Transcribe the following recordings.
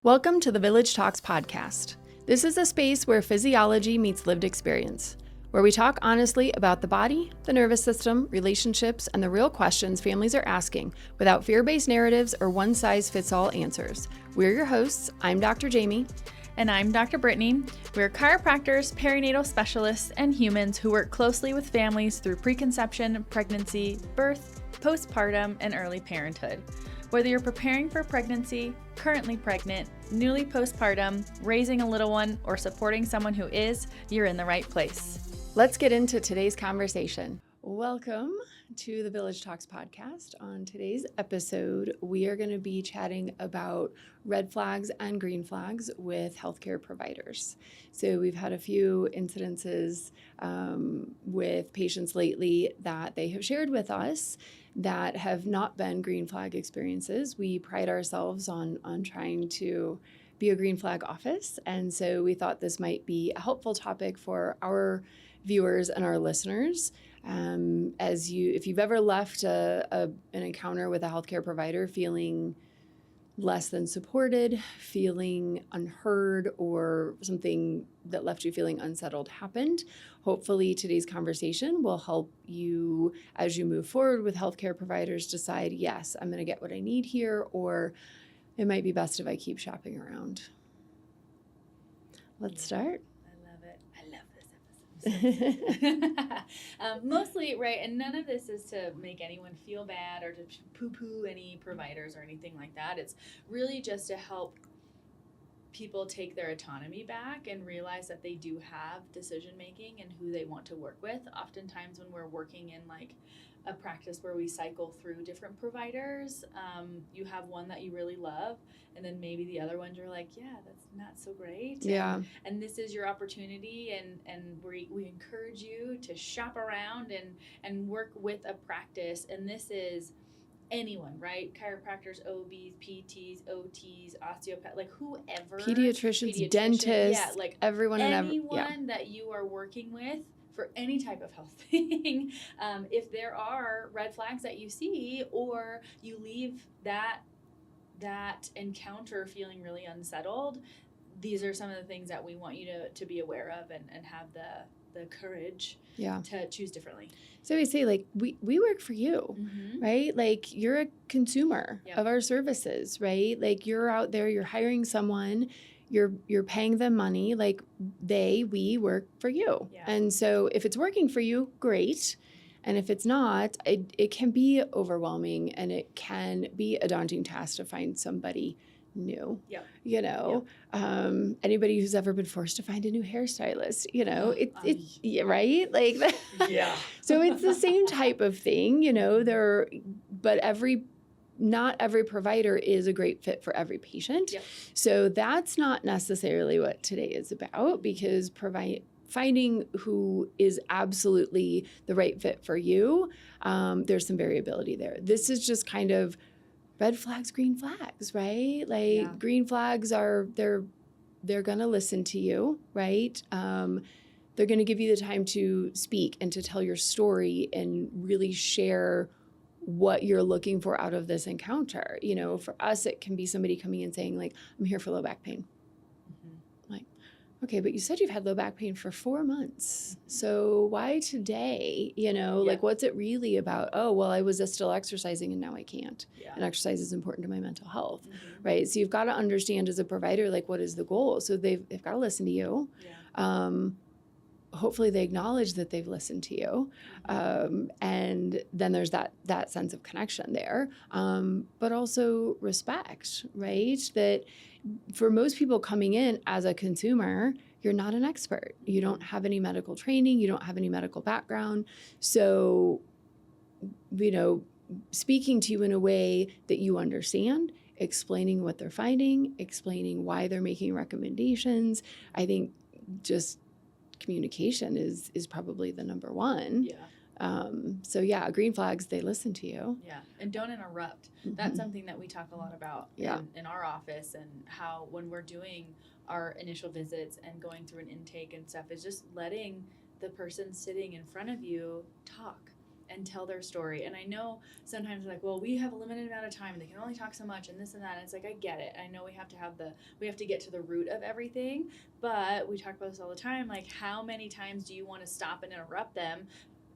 Welcome to the Village Talks podcast. This is a space where physiology meets lived experience, where we talk honestly about the body, the nervous system, relationships, and the real questions families are asking without fear-based narratives or one-size-fits-all answers. We're your hosts. I'm Dr. Jaimy. And I'm Dr. Brittany. We're chiropractors, perinatal specialists, and humans who work closely with families through preconception, pregnancy, birth, postpartum, and early parenthood. Whether you're preparing for pregnancy, currently pregnant, newly postpartum, raising a little one, or supporting someone who is, you're in the right place. Let's get into today's conversation. Welcome to the Village Talks podcast. On today's episode, we are going to be chatting about red flags and green flags with healthcare providers. So we've had a few incidences with patients lately that they have shared with us that have not been green flag experiences. We pride ourselves on trying to be a green flag office. And so we thought this might be a helpful topic for our viewers and our listeners. If you've ever left an encounter with a healthcare provider feeling less than supported, feeling unheard, or something that left you feeling unsettled happened, hopefully today's conversation will help you as you move forward with healthcare providers decide, yes, I'm going to get what I need here, or it might be best if I keep shopping around. Let's start. Mostly, right, and none of this is to make anyone feel bad or to poo-poo any providers or anything like that. It's really just to help people take their autonomy back and realize that they do have decision making and who they want to work with. Oftentimes when we're working in like a practice where we cycle through different providers, you have one that you really love, and then maybe the other ones you're like, yeah, that's not so great. Yeah. And this is your opportunity, and we encourage you to shop around and work with a practice. And this is anyone, right? Chiropractors, OBs, PTs, OTs, osteopath, like whoever. Pediatricians, dentists, yeah, like everyone anyone that you are working with for any type of health thing. If there are red flags that you see, or you leave that encounter feeling really unsettled, these are some of the things that we want you to be aware of and have the courage to choose differently. So we say, like, we work for you, right? Like, you're a consumer of our services, right? Like, you're out there, you're hiring someone, you're paying them money, like we work for you. Yeah. And so if it's working for you, great. And if it's not, it can be overwhelming, and it can be a daunting task to find somebody new. Yep. You know, yep. Anybody who's ever been forced to find a new hairstylist, you know, it's right? Like, yeah. So it's the same type of thing, you know, but not every provider is a great fit for every patient. Yep. So that's not necessarily what today is about, because finding who is absolutely the right fit for you, there's some variability there. This is just kind of red flags, green flags, right? Like green flags are, they're going to listen to you, right? They're going to give you the time to speak and to tell your story and really share what you're looking for out of this encounter. You know, for us, it can be somebody coming in saying, like, I'm here for low back pain. Like, okay, but you said you've had low back pain for 4 months. So why today? You know, like, what's it really about? Oh, well, I was still exercising and now I can't. Yeah. And exercise is important to my mental health, right? So you've got to understand as a provider, like, what is the goal? So they've got to listen to you. Yeah. Hopefully they acknowledge that they've listened to you. And then there's that sense of connection there, but also respect, right? That for most people coming in as a consumer, you're not an expert. You don't have any medical training. You don't have any medical background. So, you know, speaking to you in a way that you understand, explaining what they're finding, explaining why they're making recommendations. I think just communication is probably the number one. Yeah. So green flags, they listen to you. Yeah. And don't interrupt. That's something that we talk a lot about in our office, and how when we're doing our initial visits and going through an intake and stuff, is just letting the person sitting in front of you talk and tell their story. And I know sometimes like, well, we have a limited amount of time and they can only talk so much and this and that. And it's like, I get it. I know we have to get to the root of everything, but we talk about this all the time. Like, how many times do you want to stop and interrupt them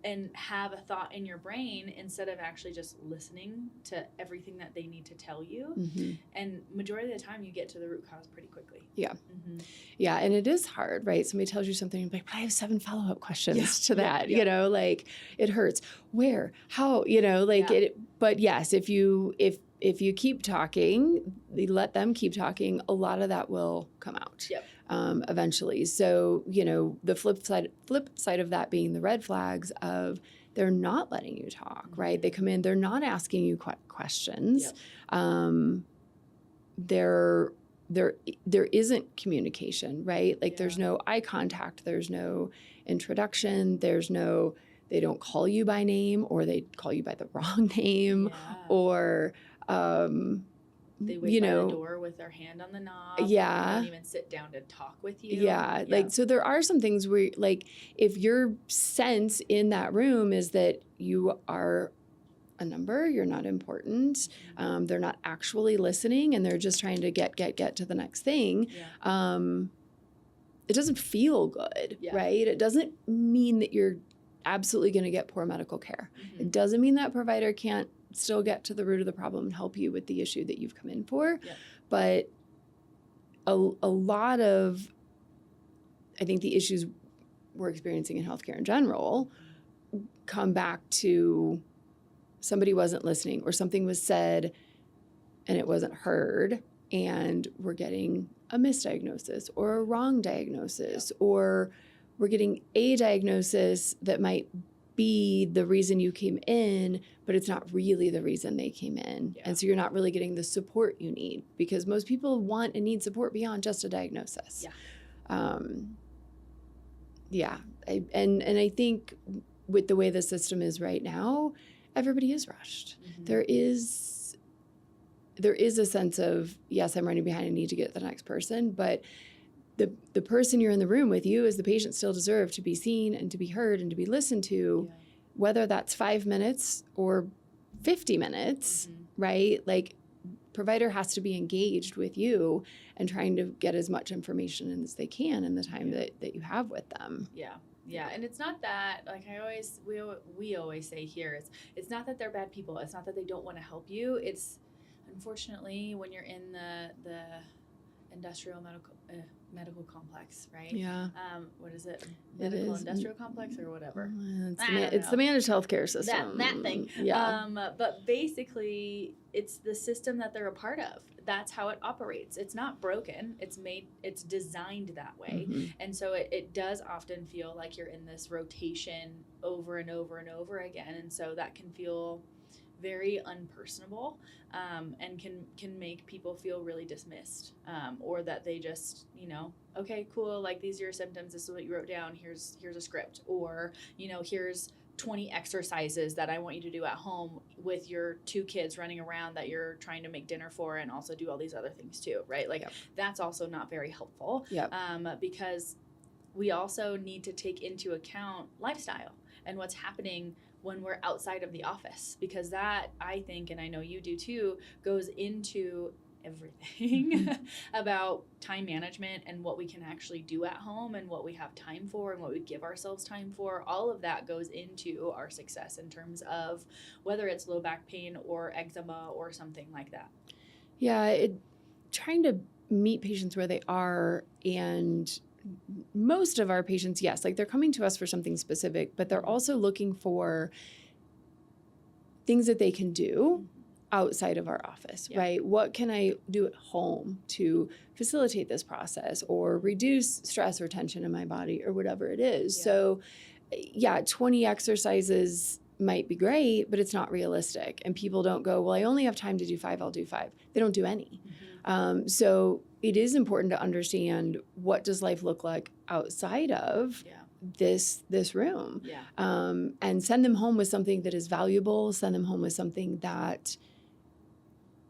and have a thought in your brain instead of actually just listening to everything that they need to tell you? Mm-hmm. And majority of the time you get to the root cause pretty quickly. Yeah. Mm-hmm. Yeah. And it is hard, right? Somebody tells you something, you're like, but I have 7 follow-up questions to that, Yeah. you know, like it hurts. Where, how, you know, like it, but yes, if you keep talking, let them keep talking, a lot of that will come out. Yep. Eventually. So, you know, the flip side of that being the red flags of they're not letting you talk, right? They come in, they're not asking you questions. Yep. There isn't communication, right? Like there's no eye contact, there's no introduction, they don't call you by name, or they call you by the wrong name, or they wait by the door with their hand on the knob. Yeah. They don't even sit down to talk with you. Yeah. Like, so there are some things where, like, if your sense in that room is that you are a number, you're not important, they're not actually listening, and they're just trying to get to the next thing, it doesn't feel good, right? It doesn't mean that you're absolutely going to get poor medical care. It doesn't mean that provider can't still get to the root of the problem and help you with the issue that you've come in for. But a lot of, I think, the issues we're experiencing in healthcare in general come back to somebody wasn't listening, or something was said and it wasn't heard, and we're getting a misdiagnosis or a wrong diagnosis, or we're getting a diagnosis that might be the reason you came in, but it's not really the reason they came in. And so you're not really getting the support you need, because most people want and need support beyond just a diagnosis. And I think with the way the system is right now, everybody is rushed. There is a sense of, yes, I'm running behind, I need to get to the next person, but the person you're in the room with, you as the patient, still deserve to be seen and to be heard and to be listened to, whether that's 5 minutes or 50 minutes, right? Like, provider has to be engaged with you and trying to get as much information as they can in the time that you have with them. Yeah, and it's not that, like we always say here, it's not that they're bad people. It's not that they don't want to help you. It's, unfortunately, when you're in the industrial medical complex, right? Yeah. What is it? Medical industrial complex or whatever. It's the managed healthcare system. That thing. Yeah. But basically, it's the system that they're a part of. That's how it operates. It's not broken. It's designed that way. And so it does often feel like you're in this rotation over and over and over again. And so that can feel very unpersonable, and can make people feel really dismissed, or that they just, okay, cool, like, these are your symptoms, this is what you wrote down, here's a script, or, here's 20 exercises that I want you to do at home with your 2 kids running around that you're trying to make dinner for and also do all these other things too, right? Like, that's also not very helpful, because we also need to take into account lifestyle and what's happening when we're outside of the office, because that, I think, and I know you do too, goes into everything about time management and what we can actually do at home and what we have time for and what we give ourselves time for. All of that goes into our success in terms of whether it's low back pain or eczema or something like that. Yeah, trying to meet patients where they are, and most of our patients, yes, like, they're coming to us for something specific, but they're also looking for things that they can do outside of our office, right? What can I do at home to facilitate this process or reduce stress or tension in my body or whatever it is? So 20 exercises might be great, but it's not realistic. And people don't go, well, I only have time to do 5, I'll do 5. They don't do any. So it is important to understand, what does life look like outside of this room, and send them home with something that is valuable, send them home with something that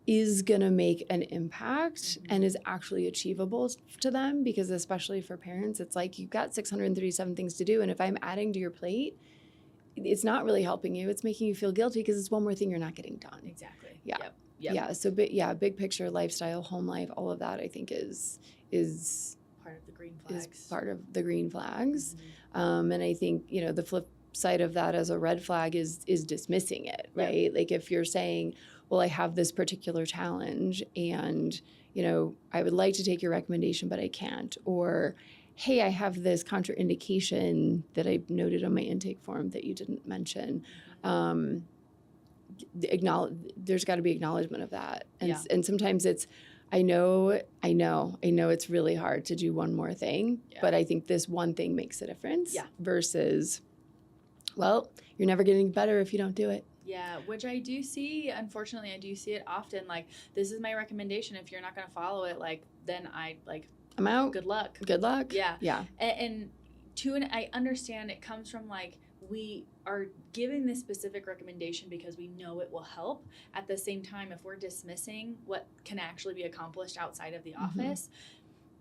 is going to make an impact and is actually achievable to them, because especially for parents, it's like, you've got 637 things to do, and if I'm adding to your plate, it's not really helping you. It's making you feel guilty because it's one more thing you're not getting done. Exactly. Yeah. Yep. Yep. Yeah. So, big picture, lifestyle, home life, all of that, I think is part of the green flags. Is part of the green flags. Mm-hmm. And I think, the flip side of that as a red flag is dismissing it, right? Yep. Like if you're saying, well, I have this particular challenge and, I would like to take your recommendation, but I can't. Or, hey, I have this contraindication that I noted on my intake form that you didn't mention. There's got to be acknowledgement of that. And sometimes it's, I know it's really hard to do one more thing, but I think this one thing makes a difference versus, well, you're never getting better if you don't do it. Yeah, which I do see, unfortunately, I do see it often, like, this is my recommendation. If you're not going to follow it, like, then I'm out. Good luck. Good luck. Yeah. Yeah. And I understand it comes from, like, we are giving this specific recommendation because we know it will help. At the same time, if we're dismissing what can actually be accomplished outside of the office,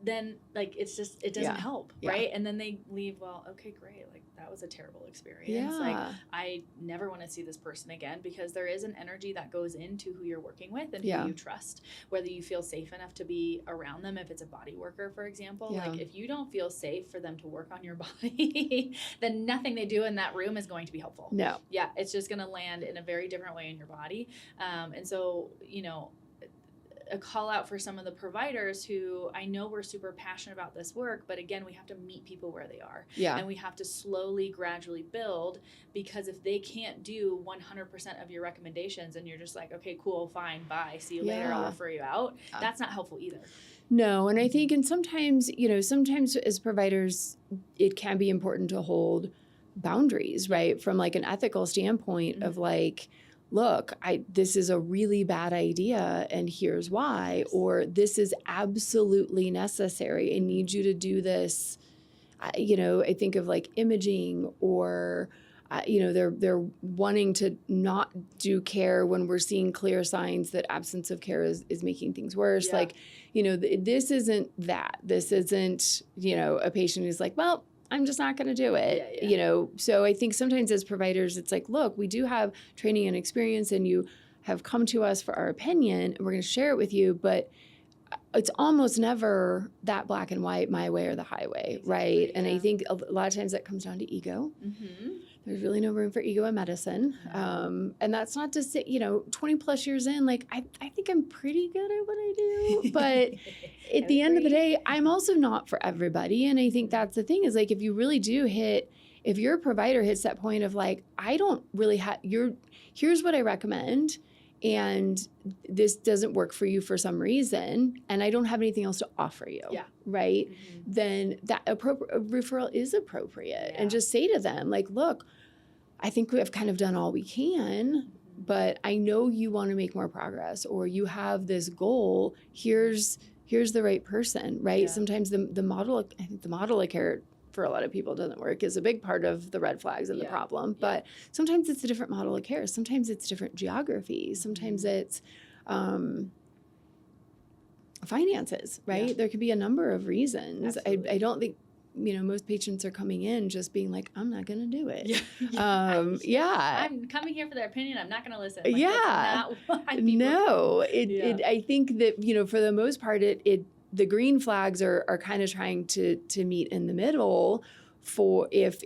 then, like, it's just, it doesn't help, right? And then they leave, well, okay, great. Like, that was a terrible experience. Like, I never want to see this person again, because there is an energy that goes into who you're working with and who you trust, whether you feel safe enough to be around them. If it's a body worker, for example, like, if you don't feel safe for them to work on your body, then nothing they do in that room is going to be helpful. No. Yeah. It's just going to land in a very different way in your body. And so, a call out for some of the providers who I know we're super passionate about this work, but again, we have to meet people where they are. Yeah. And we have to slowly, gradually build, because if they can't do 100% of your recommendations and you're just like, okay, cool, fine, bye, see you later, I'll refer you out, that's not helpful either. No, and I think, and sometimes as providers, it can be important to hold boundaries, right? From like an ethical standpoint of like, look, this is a really bad idea and here's why, or this is absolutely necessary. I need you to do this. I think of like imaging, or, they're wanting to not do care when we're seeing clear signs that absence of care is making things worse. Yeah. Like, this isn't that. This isn't, a patient who's like, well, I'm just not going to do it, So I think sometimes as providers, it's like, look, we do have training and experience and you have come to us for our opinion and we're going to share it with you, but it's almost never that black and white, my way or the highway, right? Yeah. And I think a lot of times that comes down to ego. Mm-hmm. There's really no room for ego in medicine. And that's not to say, 20 plus years in, like, I think I'm pretty good at what I do. But at the end of the day, I'm also not for everybody. And I think that's the thing is, like, if you really do if your provider hits that point of like, I don't really here's what I recommend, and this doesn't work for you for some reason, and I don't have anything else to offer you, right? Mm-hmm. Then that referral is appropriate. And just say to them, like, look, I think we have kind of done all we can, but I know you want to make more progress, or you have this goal. Here's the right person, right? Yeah. Sometimes the model of care for a lot of people doesn't work, is a big part of the red flags and the problem. But sometimes it's a different model of care. Sometimes it's different geography. Sometimes it's finances, right? Yeah. There could be a number of reasons. I don't think, most patients are coming in just being like, I'm not going to do it. I'm coming here for their opinion. I'm not going to listen. Like, that's not why people I think that, for the most part, the green flags are kind of trying to meet in the middle for if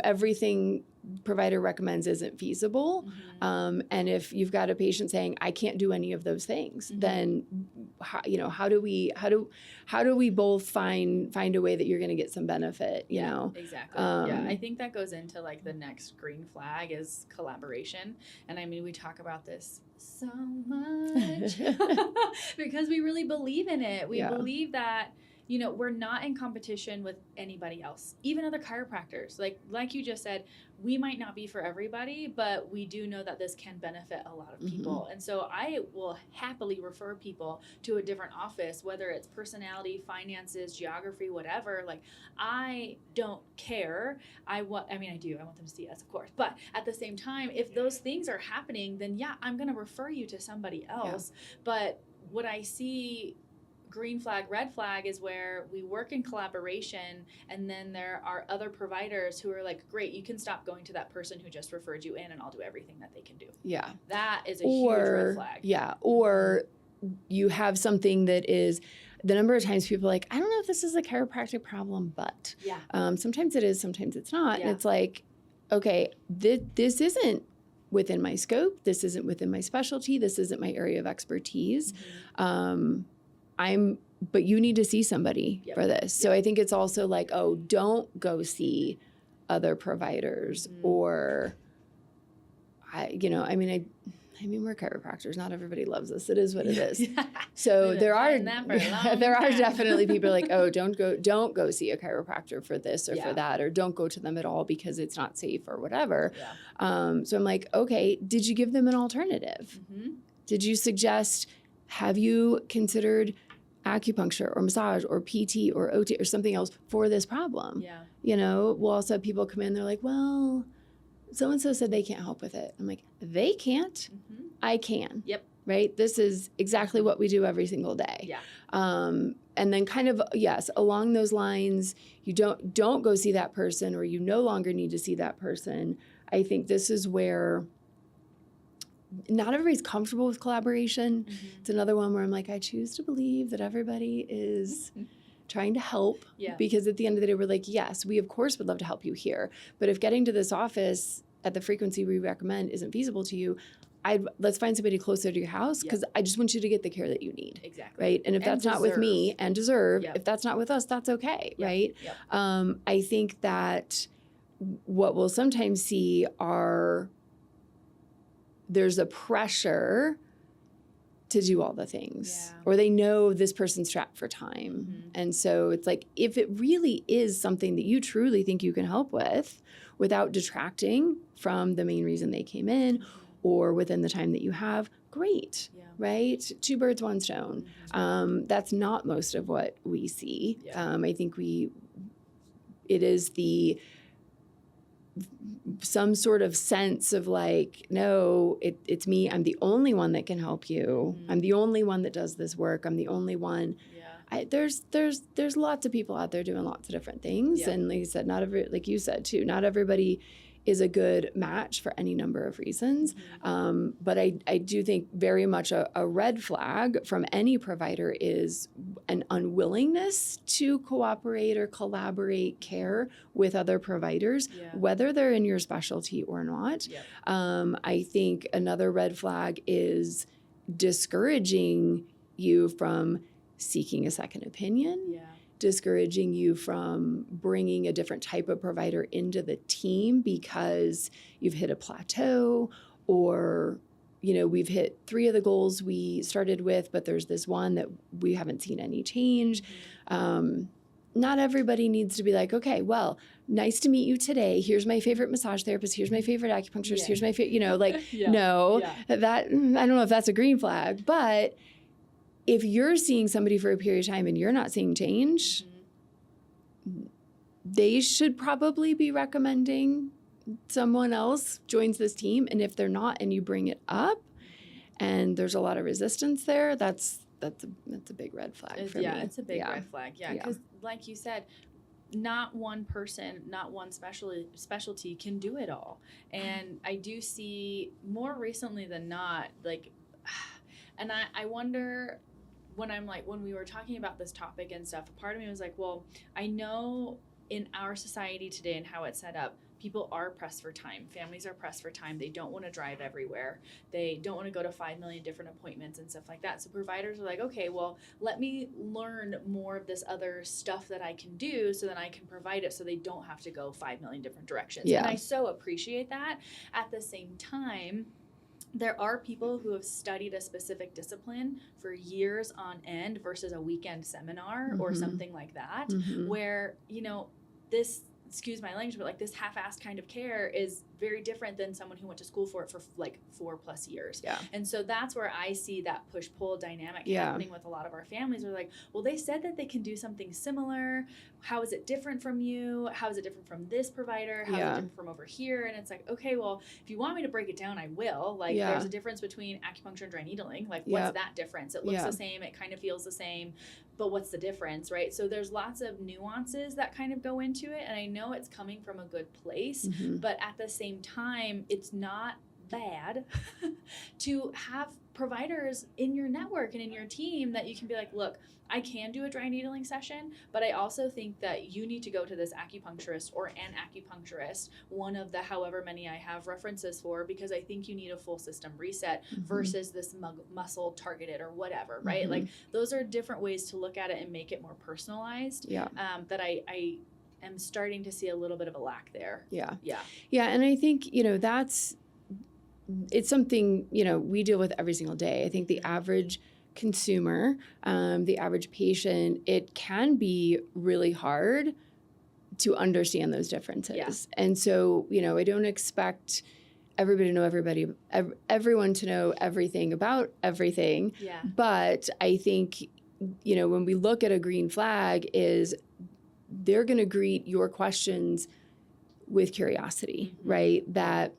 everything provider recommends isn't feasible. Mm-hmm. And if you've got a patient saying, I can't do any of those things, then how do we both find a way that you're going to get some benefit, Exactly. I think that goes into like the next green flag is collaboration. And I mean, we talk about this so much because we really believe in it. We believe that, we're not in competition with anybody else, even other chiropractors. Like you just said, we might not be for everybody, but we do know that this can benefit a lot of people. Mm-hmm. And so I will happily refer people to a different office, whether it's personality, finances, geography, whatever. Like, I don't care. I do. I want them to see us, of course. But at the same time, if those things are happening, then I'm going to refer you to somebody else. Yeah. But what I see green flag, red flag is where we work in collaboration, and then there are other providers who are like, great, you can stop going to that person who just referred you in, and I'll do everything that they can do. Yeah. That is a huge red flag. Yeah. Or you have something that is, the number of times people are like, I don't know if this is a chiropractic problem, but sometimes it is, sometimes it's not. And it's like, okay, this isn't within my scope. This isn't within my specialty. This isn't my area of expertise. But you need to see somebody for this. So I think it's also like, oh, don't go see other providers or, I mean, we're chiropractors. Not everybody loves us. It is what it is. So there are definitely people like, oh, don't go see a chiropractor for this or for that, or don't go to them at all because it's not safe or whatever. So I'm like, okay, did you give them an alternative? Did you suggest, have you considered acupuncture or massage or PT or OT or something else for this problem? We'll also have people come in, they're like, well, so-and-so said they can't help with it. I'm like, they can't, I can. Right? This is exactly what we do every single day. And then kind of, yes, along those lines, you don't go see that person, or you no longer need to see that person. I think this is where not everybody's comfortable with collaboration. It's another one where I'm like, I choose to believe that everybody is trying to help, because at the end of the day, we're like, yes, we of course would love to help you here. But if getting to this office at the frequency we recommend isn't feasible to you, let's find somebody closer to your house, because I just want you to get the care that you need. Right? And if that's not with me, and deserve, if that's not with us, that's okay. Right? I think that what we'll sometimes see are, there's a pressure to do all the things, or they know this person's strapped for time. And so it's like, if it really is something that you truly think you can help with without detracting from the main reason they came in, or within the time that you have, great, right? Two birds, one stone. That's not most of what we see. I think it is some sort of sense of like, no, it's me. I'm the only one that can help you. I'm the only one that does this work. I'm the only one. There's lots of people out there doing lots of different things. And like you said, like you said too, not everybody is a good match for any number of reasons. But I do think very much a red flag from any provider is an unwillingness to cooperate or collaborate care with other providers, whether they're in your specialty or not. I think another red flag is discouraging you from seeking a second opinion. Discouraging you from bringing a different type of provider into the team because you've hit a plateau, or we've hit 3 of the goals we started with, but there's this one that we haven't seen any change. Not everybody needs to be like, okay, well, nice to meet you today. Here's my favorite massage therapist. Here's my favorite acupuncturist. Here's my favorite, no, that I don't know if that's a green flag, but if you're seeing somebody for a period of time and you're not seeing change, they should probably be recommending someone else joins this team. And if they're not, and you bring it up and there's a lot of resistance there, that's a big red flag for me. It's a big red flag. Because like you said, not one person, not one specialty can do it all. And I do see more recently than not, like, and I wonder, when we were talking about this topic and stuff, a part of me was like, well, I know in our society today and how it's set up, people are pressed for time. Families are pressed for time. They don't want to drive everywhere. They don't want to go to 5 million different appointments and stuff like that. So providers are like, okay, well, let me learn more of this other stuff that I can do so that I can provide it so they don't have to go 5 million different directions. And I so appreciate that. At the same time, there are people who have studied a specific discipline for years on end versus a weekend seminar or something like that, where, this, excuse my language, but like this half-assed kind of care is very different than someone who went to school for it for like 4+ years. Yeah. And so that's where I see that push-pull dynamic Yeah. happening with a lot of our families. We're like, well, they said that they can do something similar. How is it different from you? How is it different from this provider? How is it different from over here? And it's like, okay, well, if you want me to break it down, I will. Like, there's a difference between acupuncture and dry needling. Like, what's that difference? It looks the same. It kind of feels the same. But what's the difference, right? So there's lots of nuances that kind of go into it. And I know it's coming from a good place, but at the same time, it's not bad to have providers in your network and in your team that you can be like, look, I can do a dry needling session, but I also think that you need to go to this acupuncturist or an acupuncturist, one of the however many I have references for, because I think you need a full system reset versus this muscle targeted or whatever, right? Like, those are different ways to look at it and make it more personalized. That I am starting to see a little bit of a lack there. Yeah. And I think, it's something, we deal with every single day. I think the average consumer, the average patient, it can be really hard to understand those differences. And so, I don't expect everybody to know everyone to know everything about everything. But I think, when we look at a green flag, is they're going to greet your questions with curiosity, right? That,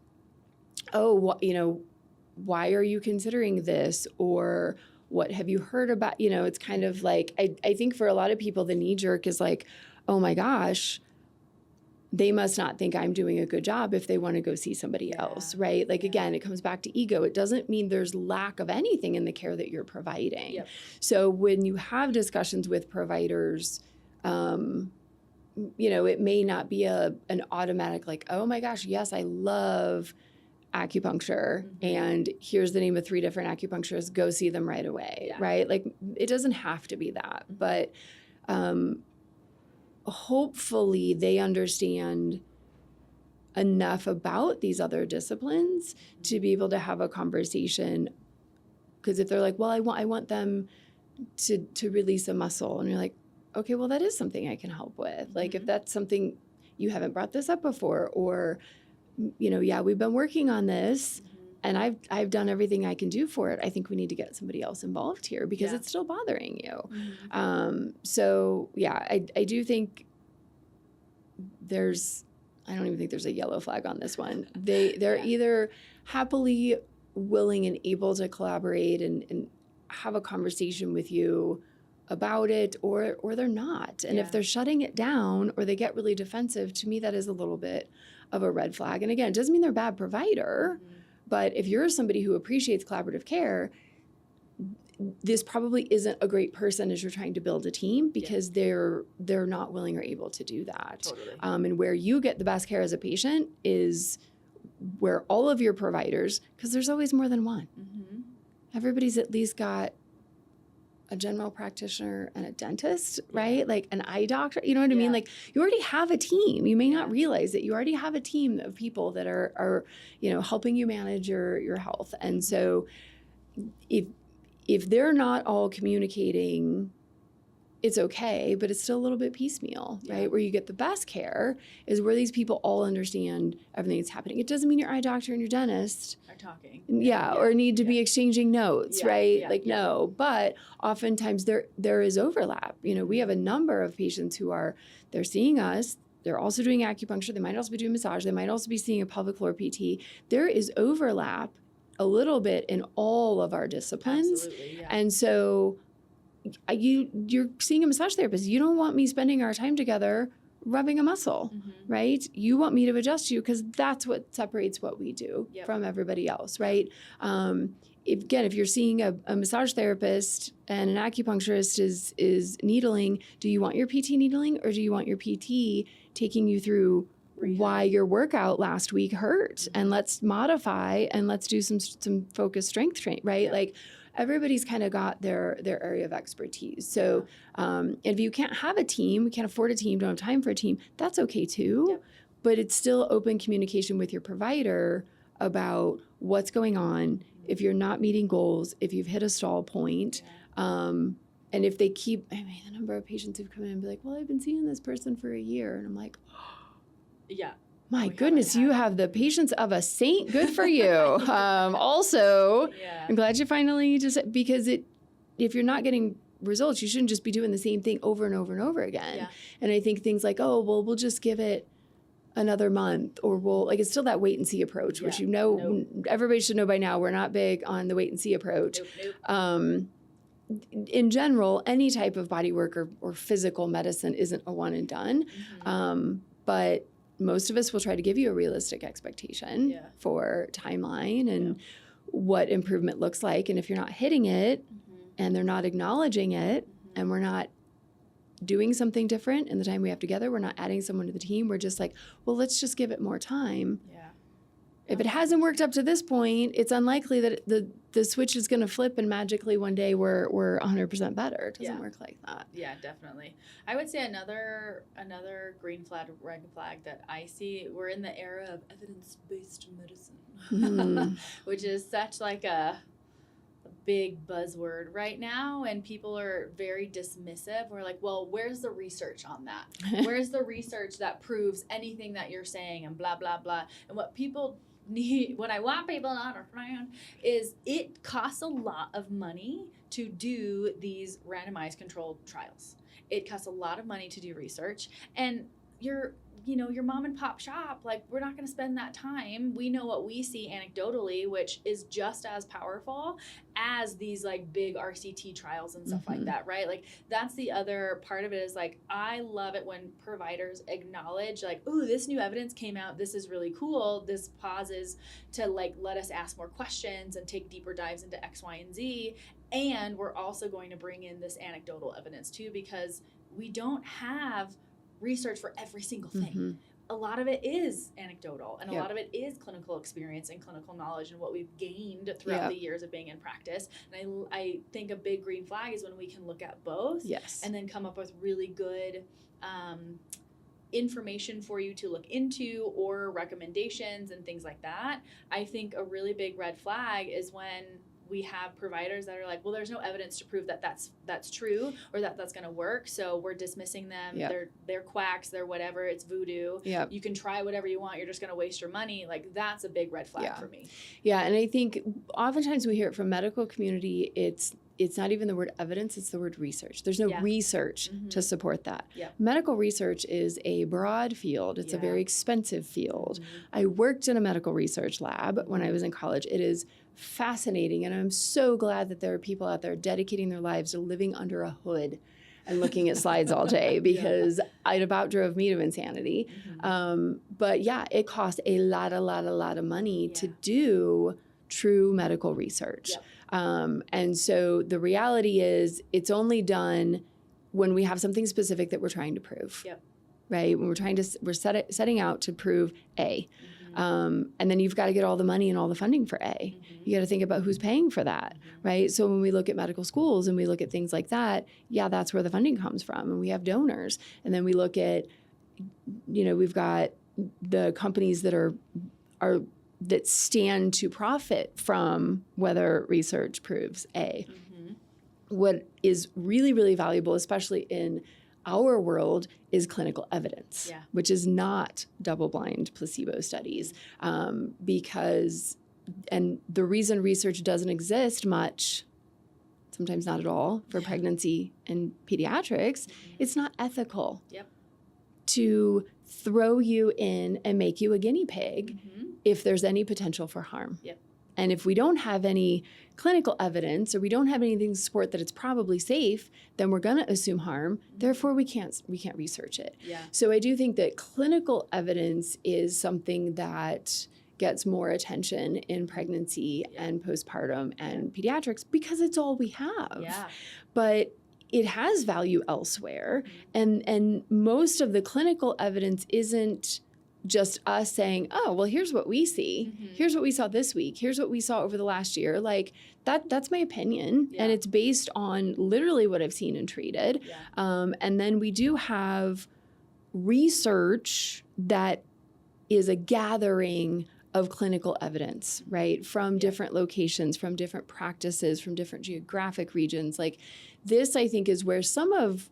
why are you considering this? Or what have you heard about? It's kind of like, I think for a lot of people, the knee jerk is like, oh my gosh, they must not think I'm doing a good job if they want to go see somebody else, right? Like, again, it comes back to ego. It doesn't mean there's lack of anything in the care that you're providing. So when you have discussions with providers, it may not be an automatic like, oh my gosh, yes, I love acupuncture, and here's the name of 3 different acupuncturists, go see them right away, right? Like, it doesn't have to be that, but hopefully they understand enough about these other disciplines to be able to have a conversation. Because if they're like, well, I want them to release a muscle, and you're like, okay, well, that is something I can help with. Like, if that's something you haven't brought this up before, or we've been working on this and I've done everything I can do for it. I think we need to get somebody else involved here because it's still bothering you. So I do think I don't even think there's a yellow flag on this one. They're either happily willing and able to collaborate and have a conversation with you about it, or they're not. And if they're shutting it down or they get really defensive, to me, that is a little bit of a red flag. And again, it doesn't mean they're a bad provider, but if you're somebody who appreciates collaborative care, this probably isn't a great person as you're trying to build a team, because they're not willing or able to do that. Totally. And where you get the best care as a patient is where all of your providers, because there's always more than one. Everybody's at least got a general practitioner and a dentist, right? Like an eye doctor, you know what I mean? Like, you already have a team. You may not realize that you already have a team of people that are helping you manage your health. And so if they're not all communicating, it's okay, but it's still a little bit piecemeal, right? Where you get the best care is where these people all understand everything that's happening. It doesn't mean your eye doctor and your dentist are talking. Or need to be exchanging notes, right? No, but oftentimes there is overlap. We have a number of patients they're seeing us. They're also doing acupuncture. They might also be doing massage. They might also be seeing a pelvic floor PT. There is overlap a little bit in all of our disciplines. Absolutely, And so you're seeing a massage therapist. You don't want me spending our time together rubbing a muscle, right? You want me to adjust you because that's what separates what we do from everybody else, right? If you're seeing a massage therapist and an acupuncturist is needling, do you want your PT needling, or do you want your PT taking you through why your workout last week hurt, and let's modify and let's do some focused strength training, right? Like, everybody's kind of got their area of expertise. So if you can't have a team, can't afford a team, don't have time for a team, that's okay too. But it's still open communication with your provider about what's going on, if you're not meeting goals, if you've hit a stall point. And if they keep, the number of patients who've come in and be like, well, I've been seeing this person for a year. And I'm like, My goodness, you have the patience of a saint. Good for you. Also, I'm glad you finally because if you're not getting results, you shouldn't just be doing the same thing over and over and over again. Yeah. And I think things like, oh, well, we'll just give it another month, or it's still that wait and see approach, which everybody should know by now. We're not big on the wait and see approach. Nope. In general, any type of body work or physical medicine isn't a one and done. But most of us will try to give you a realistic expectation for timeline and what improvement looks like. And if you're not hitting it and they're not acknowledging it and we're not doing something different in the time we have together, we're not adding someone to the team, we're just like, well, let's just give it more time. Yeah. If it hasn't worked up to this point, it's unlikely that the switch is going to flip and magically one day we're 100% better. It doesn't work like that. Yeah, definitely. I would say another green flag, red flag that I see, we're in the era of evidence-based medicine, which is such like a big buzzword right now, and people are very dismissive. We're like, well, where's the research on that? Where's the research that proves anything that you're saying and blah, blah, blah. And what people need, what I want people to understand is it costs a lot of money to do these randomized controlled trials. It costs a lot of money to do research, and your mom and pop shop, like, we're not going to spend that time. We know what we see anecdotally, which is just as powerful as these like big RCT trials and stuff like that, right? Like, that's the other part of it is like, I love it when providers acknowledge like, oh, this new evidence came out. This is really cool. This pauses to like, let us ask more questions and take deeper dives into X, Y, and Z. And we're also going to bring in this anecdotal evidence too, because we don't have research for every single thing. A lot of it is anecdotal, and a lot of it is clinical experience and clinical knowledge and what we've gained throughout the years of being in practice. And I think a big green flag is when we can look at both and then come up with really good information for you to look into or recommendations and things like that. I think a really big red flag is when we have providers that are like, well, there's no evidence to prove that that's true or that that's going to work, so we're dismissing them. They're quacks, they're whatever, it's voodoo. You can try whatever you want, you're just going to waste your money. Like, that's a big red flag for me. And I think oftentimes we hear it from medical community, it's not even the word evidence, it's the word research. There's no research to support that. Medical research is a broad field. It's a very expensive field. I worked in a medical research lab when I was in college. It is fascinating, and I'm so glad that there are people out there dedicating their lives to living under a hood and looking at slides all day, because it about drove me to insanity. But it costs a lot of money to do true medical research. And so the reality is it's only done when we have something specific that we're trying to prove, right? When we're setting out to prove A. And then you've got to get all the money and all the funding for A. You got to think about who's paying for that, right? So when we look at medical schools and we look at things like that, that's where the funding comes from. And we have donors. And then we look at, we've got the companies that that stand to profit from whether research proves A. What is really, really valuable, especially in our world, is clinical evidence, which is not double-blind placebo studies, because, and the reason research doesn't exist much, sometimes not at all, for pregnancy and pediatrics, it's not ethical to throw you in and make you a guinea pig if there's any potential for harm. And if we don't have any clinical evidence, or we don't have anything to support that it's probably safe, then we're going to assume harm. Therefore, we can't research it. So I do think that clinical evidence is something that gets more attention in pregnancy and postpartum and pediatrics, because it's all we have. But it has value elsewhere. And most of the clinical evidence isn't just us saying, oh, well, here's what we see. Here's what we saw this week. Here's what we saw over the last year. Like, that's my opinion. And it's based on literally what I've seen and treated. And then we do have research that is a gathering of clinical evidence, right? From different locations, from different practices, from different geographic regions. Like, this, I think, is where some of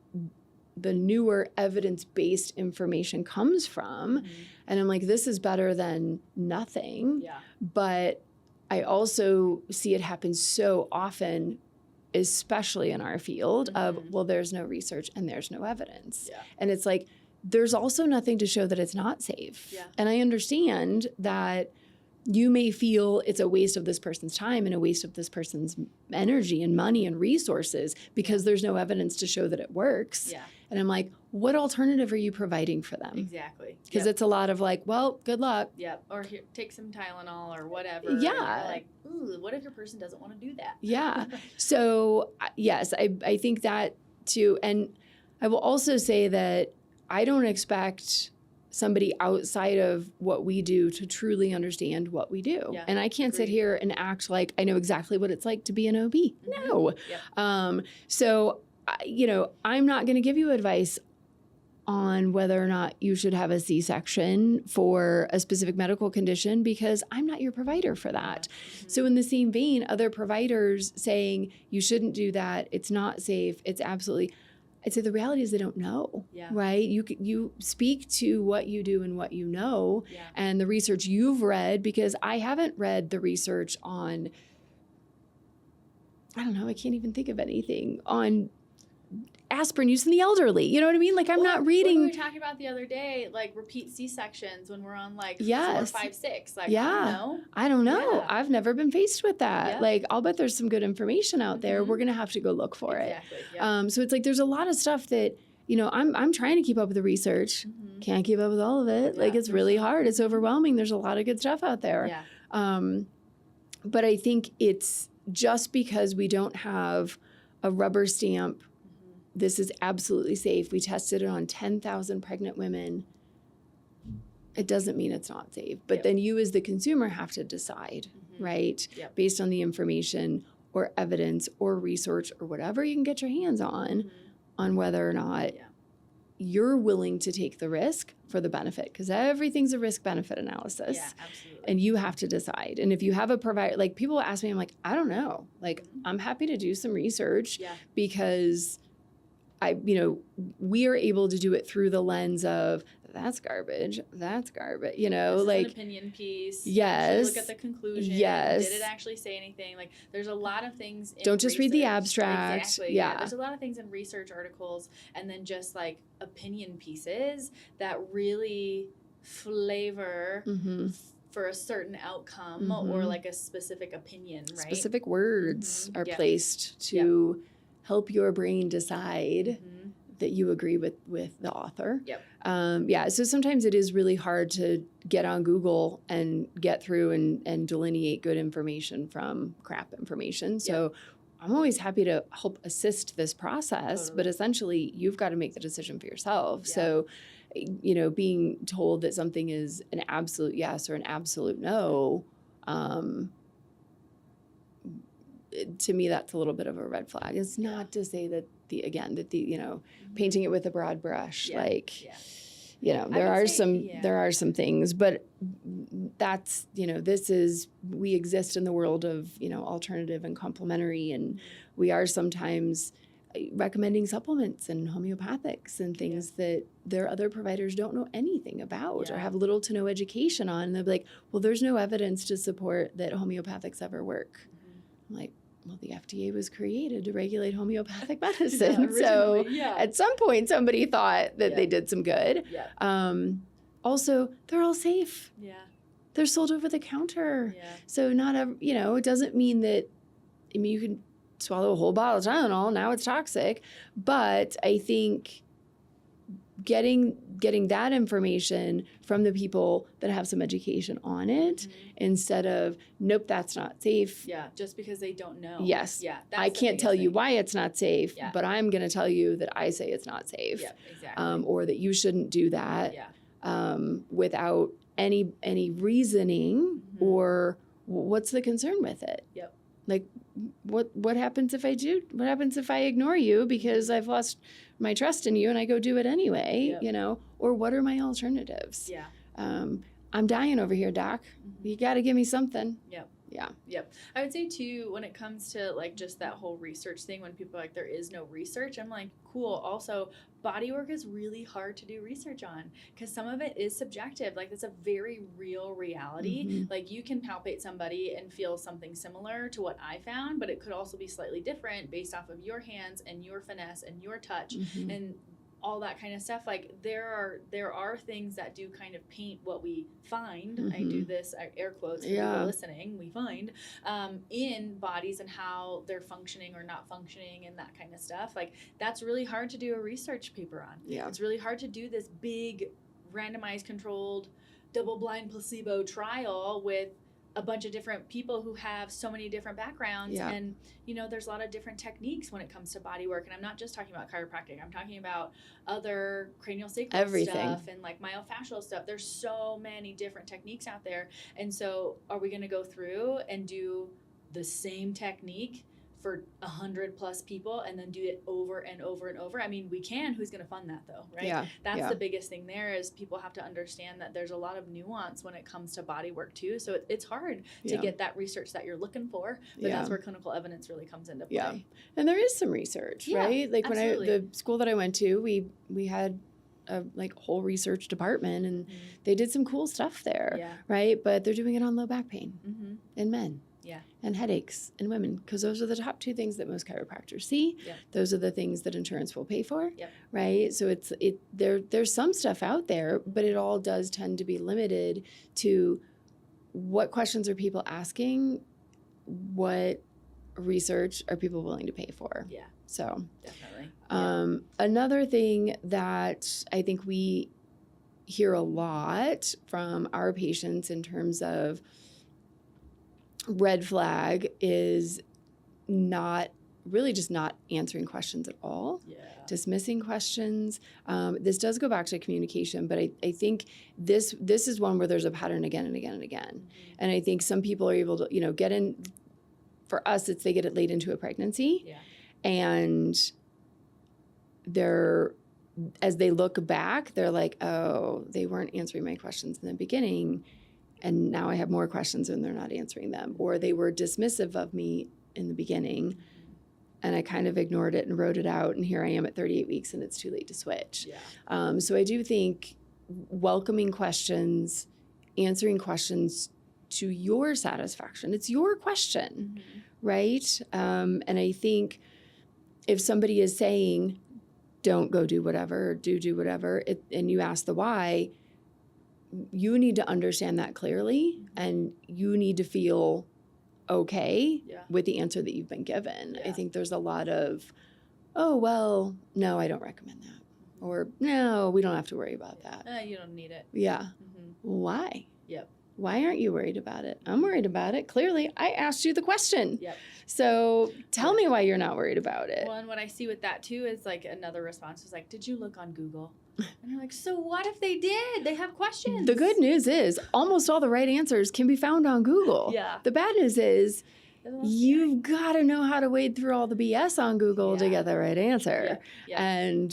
the newer evidence-based information comes from. And I'm like, this is better than nothing. Yeah. But I also see it happen so often, especially in our field of, well, there's no research and there's no evidence. Yeah. And it's like, there's also nothing to show that it's not safe. Yeah. And I understand that you may feel it's a waste of this person's time and a waste of this person's energy and money and resources because there's no evidence to show that it works. Yeah. And I'm like, what alternative are you providing for them? Exactly. Because it's a lot of like, well, good luck. Yep. Or here, take some Tylenol or whatever. Yeah. And you're like, ooh, what if your person doesn't want to do that? Yeah. So yes, I think that too. And I will also say that I don't expect somebody outside of what we do to truly understand what we do. Yeah, and I can't sit here and act like I know exactly what it's like to be an OB. No. Yep. So, I'm not going to give you advice on whether or not you should have a C-section for a specific medical condition because I'm not your provider for that. So in the same vein, other providers saying you shouldn't do that, it's not safe, it's absolutely... I'd say the reality is they don't know, right? You speak to what you do and what you know and the research you've read, because I haven't read the research on, I don't know, I can't even think of anything, on aspirin use in the elderly. You know what I mean? Like I'm not reading. What we were talking about the other day, like repeat C-sections when we're on like 4, 5, 6. Like, I don't know. Yeah. I've never been faced with that. Yeah. Like I'll bet there's some good information out there. We're going to have to go look for it. Yeah. So it's like, there's a lot of stuff that, I'm trying to keep up with the research. Can't keep up with all of it. Like it's really hard. It's overwhelming. There's a lot of good stuff out there. Yeah. But I think it's just because we don't have a rubber stamp, this is absolutely safe. We tested it on 10,000 pregnant women. It doesn't mean it's not safe. But then you as the consumer have to decide, right? Based on the information or evidence or research or whatever you can get your hands on whether or not you're willing to take the risk for the benefit. Because everything's a risk-benefit analysis. Yeah, absolutely. And you have to decide. And if you have a provider, like people ask me, I'm like, I don't know. Like I'm happy to do some research because we are able to do it through the lens of that's garbage, this is an opinion piece. Yes. Look at the conclusion. Yes. Did it actually say anything? Like there's a lot of things in Don't just read the research. abstract. Exactly. Yeah. There's a lot of things in research articles and then just like opinion pieces that really flavor for a certain outcome or like a specific opinion, right? Specific words are placed to help your brain decide that you agree with the author. So sometimes it is really hard to get on Google and get through and delineate good information from crap information. So I'm always happy to help assist this process, but essentially you've got to make the decision for yourself. So, being told that something is an absolute yes or an absolute no, to me, that's a little bit of a red flag. It's not to say that painting it with a broad brush, there are some things, but that's, we exist in the world of, alternative and complementary, and we are sometimes recommending supplements and homeopathics and things that their other providers don't know anything about or have little to no education on. And they'll be like, well, there's no evidence to support that homeopathics ever work. I'm like, well, the FDA was created to regulate homeopathic medicine. So at some point, somebody thought that they did some good. Also, they're all safe. They're sold over the counter. So it doesn't mean that, you can swallow a whole bottle of Tylenol, now it's toxic. But I think getting that information from the people that have some education on it instead of, nope, that's not safe. Just because they don't know. Yes. I can't tell you why it's not safe, but I'm going to tell you that I say it's not safe. Exactly. Or that you shouldn't do that without any reasoning or what's the concern with it? Like, what happens if I do? What happens if I ignore you because I've lost my trust in you and I go do it anyway, Or what are my alternatives? I'm dying over here, doc. You got to give me something. Yeah. Yep. I would say too, when it comes to like just that whole research thing, when people are like, there is no research, I'm like, cool. Also, body work is really hard to do research on because some of it is subjective. Like, that's a very real reality. Mm-hmm. Like, you can palpate somebody and feel something similar to what I found, but it could also be slightly different based off of your hands and your finesse and your touch Mm-hmm. and all that kind of stuff. Like, there are things that do kind of paint what we find. Mm-hmm. I do this air quotes for people listening. We find in bodies and how they're functioning or not functioning and that kind of stuff. Like, that's really hard to do a research paper on. Yeah. It's really hard to do this big randomized controlled double-blind placebo trial with a bunch of different people who have so many different backgrounds. Yeah. And, you know, there's a lot of different techniques when it comes to body work. And I'm not just talking about chiropractic. I'm talking about other cranial sacral stuff and like myofascial stuff. There's so many different techniques out there. And so are we going to go through and do the same technique for 100+ people and then do it over and over and over? I mean, we can. Who's going to fund that though, right? Yeah. That's the biggest thing there is people have to understand that there's a lot of nuance when it comes to body work too. So it's hard to get that research that you're looking for, but that's where clinical evidence really comes into play. Yeah. And there is some research, right? Like absolutely. when the school that I went to, we had a like whole research department and they did some cool stuff there, right? But they're doing it on low back pain in men. Yeah. And headaches in women, because those are the top two things that most chiropractors see. Yep. Those are the things that insurance will pay for, right? So there's some stuff out there, but it all does tend to be limited to what questions are people asking, what research are people willing to pay for. Yeah. So definitely. Another thing that I think we hear a lot from our patients in terms of red flag is not answering questions at all, dismissing questions. This does go back to communication, but I think this is one where there's a pattern again and again and again. And I think some people are able to, get in, for us, it's they get it late into a pregnancy and as they look back, they're like, oh, they weren't answering my questions in the beginning. And now I have more questions and they're not answering them. Or they were dismissive of me in the beginning and I kind of ignored it and wrote it out. And here I am at 38 weeks and it's too late to switch. Yeah. So I do think welcoming questions, answering questions to your satisfaction. It's your question, right? And I think if somebody is saying, don't go do whatever, or do whatever, and you ask the why, you need to understand that clearly and you need to feel okay with the answer that you've been given. I think there's a lot of, oh, well, no, I don't recommend that. Or no, we don't have to worry about that. You don't need it. Yeah. Why? Yep. Why aren't you worried about it? I'm worried about it. Clearly, I asked you the question. Yep. So tell me why you're not worried about it. Well, and what I see with that too is like another response is like, did you look on Google? And you're like, so what if they did? They have questions. The good news is almost all the right answers can be found on Google. Yeah. The bad news is you've got to know how to wade through all the BS on Google to get the right answer. And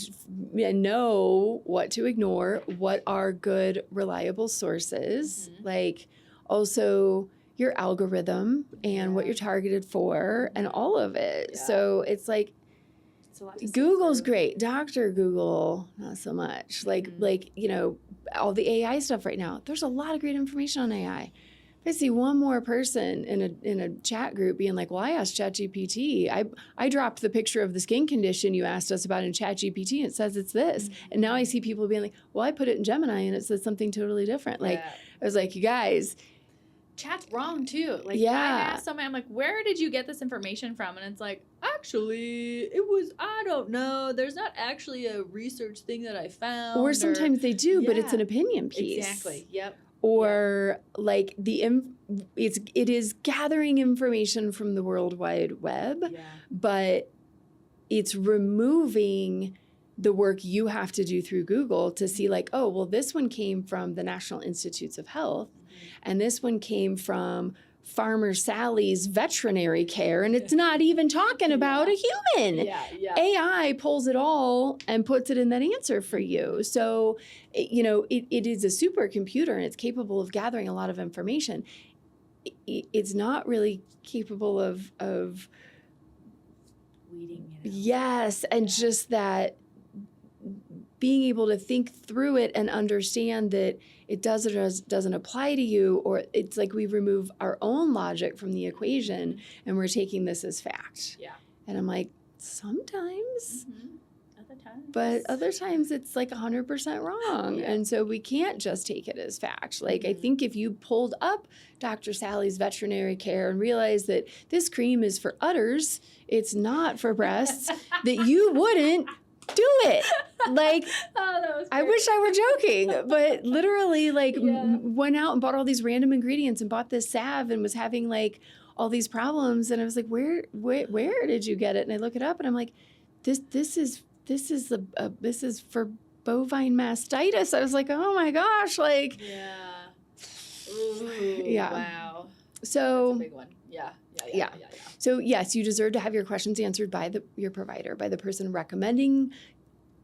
know what to ignore, what are good, reliable sources, like also your algorithm and what you're targeted for and all of it. So it's like, Google's great. Dr. Google, not so much. Like all the AI stuff right now. There's a lot of great information on AI. If I see one more person in a chat group being like, well, I asked ChatGPT. I dropped the picture of the skin condition you asked us about in ChatGPT and it says it's this. And now I see people being like, well, I put it in Gemini and it says something totally different. Like I was like, you guys, chat's wrong too. Like I asked somebody, I'm like, where did you get this information from? And it's like, actually, it was, I don't know. There's not actually a research thing that I found. Or sometimes they do, but it's an opinion piece. Exactly. Yep. Or like it is gathering information from the World Wide Web, but it's removing the work you have to do through Google to see like, oh, well, this one came from the National Institutes of Health. And this one came from Farmer Sally's veterinary care, and it's not even talking about a human. AI pulls it all and puts it in that answer for you. So, it is a supercomputer, and it's capable of gathering a lot of information. it's not really capable of weeding it out. Yes, and just that being able to think through it and understand that it doesn't apply to you, or it's like we remove our own logic from the equation and we're taking this as fact. Yeah. And I'm like, sometimes. Other times. But other times it's like 100% wrong. Yeah. And so we can't just take it as fact. Like, I think if you pulled up Dr. Sally's veterinary care and realized that this cream is for udders, it's not for breasts, that you wouldn't do it. Like, oh, that was great. I wish I were joking, but literally like went out and bought all these random ingredients and bought this salve and was having like all these problems. And I was like, where did you get it? And I look it up and I'm like, this is for bovine mastitis. I was like, oh my gosh, like. Yeah. Ooh, yeah. Wow. So. That's a big one. Yeah. So yes, you deserve to have your questions answered by your provider, by the person recommending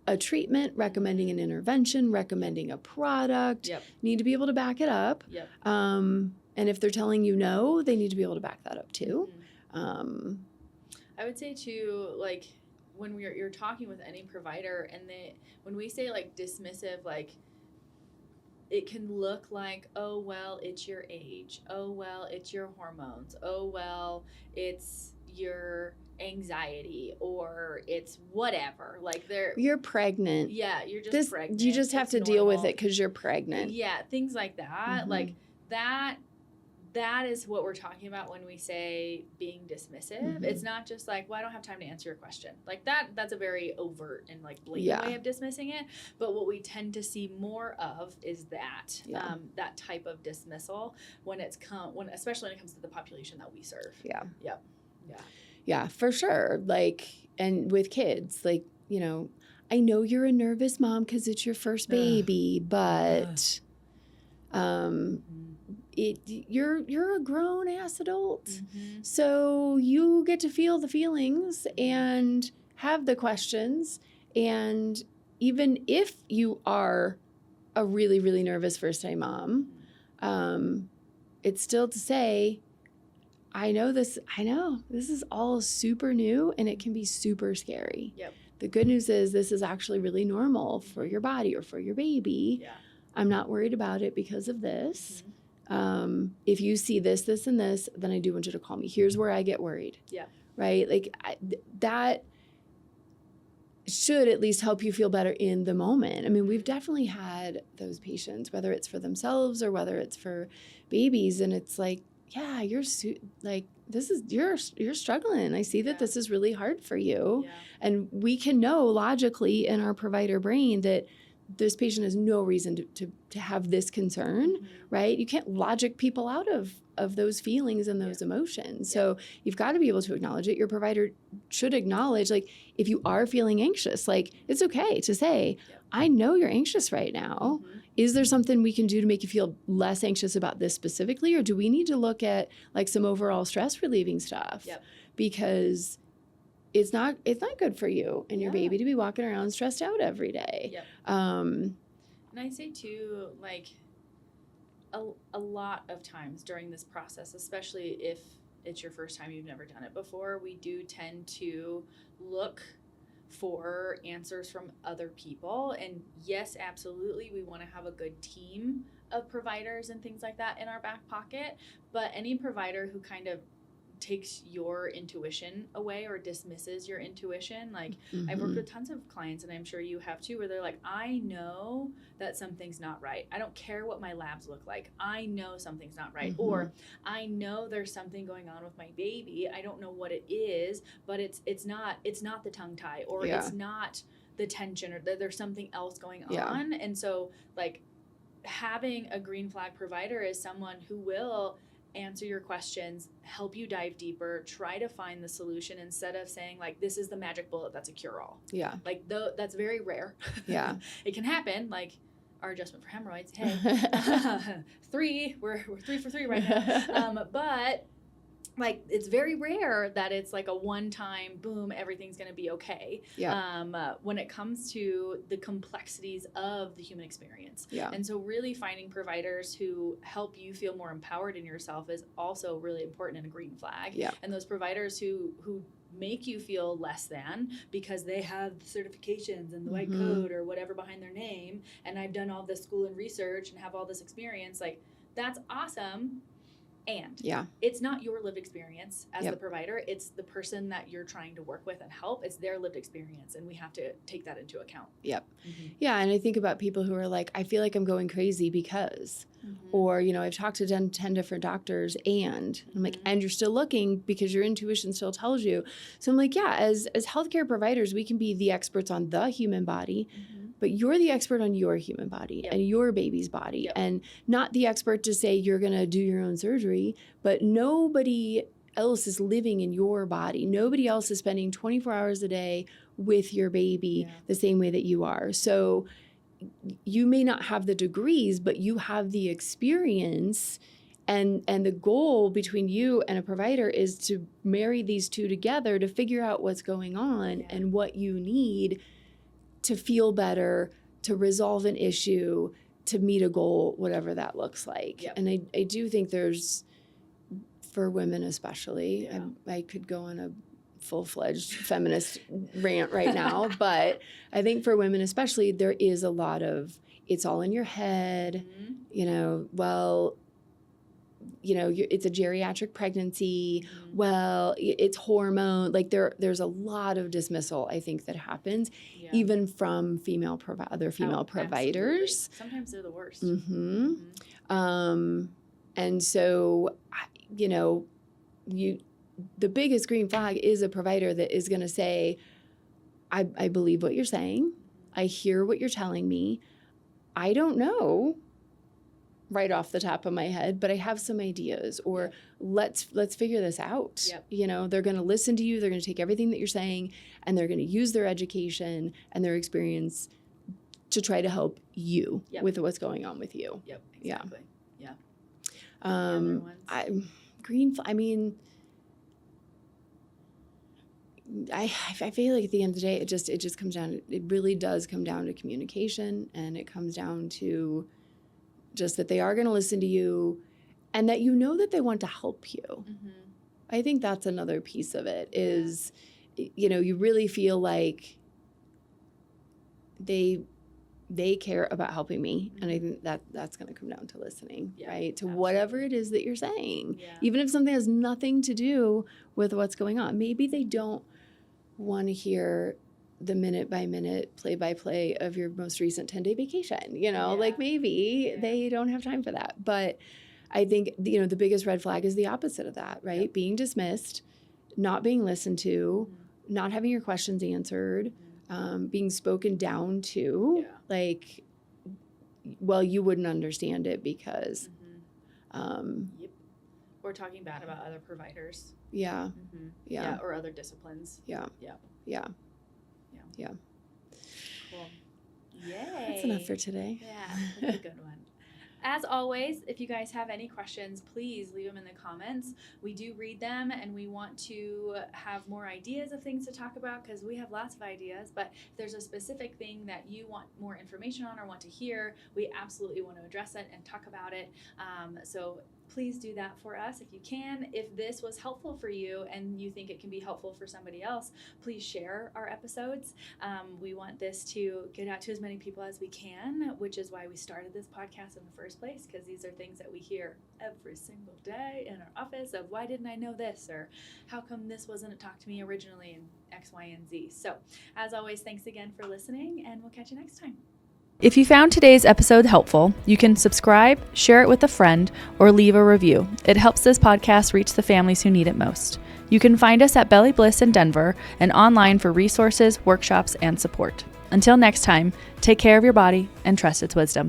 a treatment, recommending an intervention, recommending a product. Yep. Need to be able to back it up. Yep. And if they're telling you no, they need to be able to back that up too. I would say too, like when you're talking with any provider, and when we say like dismissive, like it can look like, oh well, it's your age. Oh well, it's your hormones. Oh well, it's your anxiety, or it's whatever. Like you're pregnant. Yeah, you're just pregnant. You just have to deal with it because you're pregnant. Yeah, things like that. Like that is what we're talking about when we say being dismissive. It's not just like, well, I don't have time to answer your question. Like that's a very overt and like blatant way of dismissing it. But what we tend to see more of is that that type of dismissal especially when it comes to the population that we serve. Yeah, for sure. Like, and with kids, like, you know, I know you're a nervous mom because it's your first baby, but you're a grown ass adult. So you get to feel the feelings and have the questions. And even if you are a really, really nervous first time mom, it's still to say, I know this is all super new and it can be super scary. Yep. The good news is this is actually really normal for your body or for your baby. Yeah. I'm not worried about it because of this. If you see this, this, and this, then I do want you to call me. Here's where I get worried. Yeah. Right? Like that should at least help you feel better in the moment. I mean, we've definitely had those patients, whether it's for themselves or whether it's for babies, and it's like, yeah, you're struggling. I see that this is really hard for you. Yeah. And we can know logically in our provider brain that this patient has no reason to have this concern, right? You can't logic people out of those feelings and those emotions. So you've got to be able to acknowledge it. Your provider should acknowledge, like, if you are feeling anxious, like, it's okay to say, I know you're anxious right now. Is there something we can do to make you feel less anxious about this specifically? Or do we need to look at like some overall stress relieving stuff? Because it's not good for you and your baby to be walking around stressed out every day. And I say too, like a lot of times during this process, especially if it's your first time, you've never done it before, we do tend to look for answers from other people. And yes, absolutely, we want to have a good team of providers and things like that in our back pocket. But any provider who kind of takes your intuition away or dismisses your intuition, like I've worked with tons of clients, and I'm sure you have too, where they're like, I know that something's not right. I don't care what my labs look like. I know something's not right. Or I know there's something going on with my baby. I don't know what it is, but it's not the tongue tie, or it's not the tension, or there's something else going on. And so like having a green flag provider is someone who will answer your questions, help you dive deeper, try to find the solution, instead of saying like, this is the magic bullet that's a cure-all. Yeah. Like that's very rare. Yeah. It can happen, like our adjustment for hemorrhoids. Hey, we're 3 for 3 right now. But like, it's very rare that it's like a one-time, boom, everything's going to be okay. When it comes to the complexities of the human experience. And so really finding providers who help you feel more empowered in yourself is also really important and a green flag. And those providers who make you feel less than because they have the certifications and the white coat or whatever behind their name, and I've done all this school and research and have all this experience, like, that's awesome. And it's not your lived experience as the provider. It's the person that you're trying to work with and help. It's their lived experience, and we have to take that into account. Yeah, and I think about people who are like, I feel like I'm going crazy because, or, you know, I've talked to 10 different doctors, and I'm like, and you're still looking because your intuition still tells you. So I'm like, yeah, as healthcare providers, we can be the experts on the human body, but you're the expert on your human body and your baby's body, and not the expert to say you're going to do your own surgery, but nobody else is living in your body. Nobody else is spending 24 hours a day with your baby the same way that you are. So you may not have the degrees, but you have the experience, and the goal between you and a provider is to marry these two together to figure out what's going on and what you need to feel better, to resolve an issue, to meet a goal, whatever that looks like. And I do think there's, for women especially, I could go on a full-fledged feminist rant right now, but I think for women especially, there is a lot of, it's all in your head, you know, well, you know, it's a geriatric pregnancy, well, it's hormone, like there's a lot of dismissal, I think, that happens, even from other female providers. Absolutely. Sometimes they're the worst. And so, you know, the biggest green flag is a provider that is going to say, I believe what you're saying. I hear what you're telling me. I don't know right off the top of my head, but I have some ideas, or let's figure this out. You know, they're going to listen to you. They're going to take everything that you're saying, and they're going to use their education and their experience to try to help you with what's going on with you. Exactly. I mean, I feel like at the end of the day, it just comes down, it really does come down to communication, and it comes down to just that they are going to listen to you, and that you know that they want to help you. I think that's another piece of it is, you know, you really feel like they care about helping me. And I think that's going to come down to listening, right? To whatever it is that you're saying, even if something has nothing to do with what's going on. Maybe they don't want to hear the minute by minute, play by play of your most recent 10-day vacation, you know, like maybe they don't have time for that. But I think, you know, the biggest red flag is the opposite of that, right? Being dismissed, not being listened to, not having your questions answered, being spoken down to, like, well, you wouldn't understand it because. Or talking bad about other providers. Or other disciplines. Cool. Yay. That's enough for today. Yeah, that's a good one. As always, if you guys have any questions, please leave them in the comments. We do read them, and we want to have more ideas of things to talk about, because we have lots of ideas. But if there's a specific thing that you want more information on or want to hear, we absolutely want to address it and talk about it. So please do that for us if you can. If this was helpful for you and you think it can be helpful for somebody else, please share our episodes. We want this to get out to as many people as we can, which is why we started this podcast in the first place, because these are things that we hear every single day in our office of, why didn't I know this? Or how come this wasn't talked to me originally in X, Y, and Z? So as always, thanks again for listening, and we'll catch you next time. If you found today's episode helpful, you can subscribe, share it with a friend, or leave a review. It helps this podcast reach the families who need it most. You can find us at Belly Bliss in Denver and online for resources, workshops, and support. Until next time, take care of your body and trust its wisdom.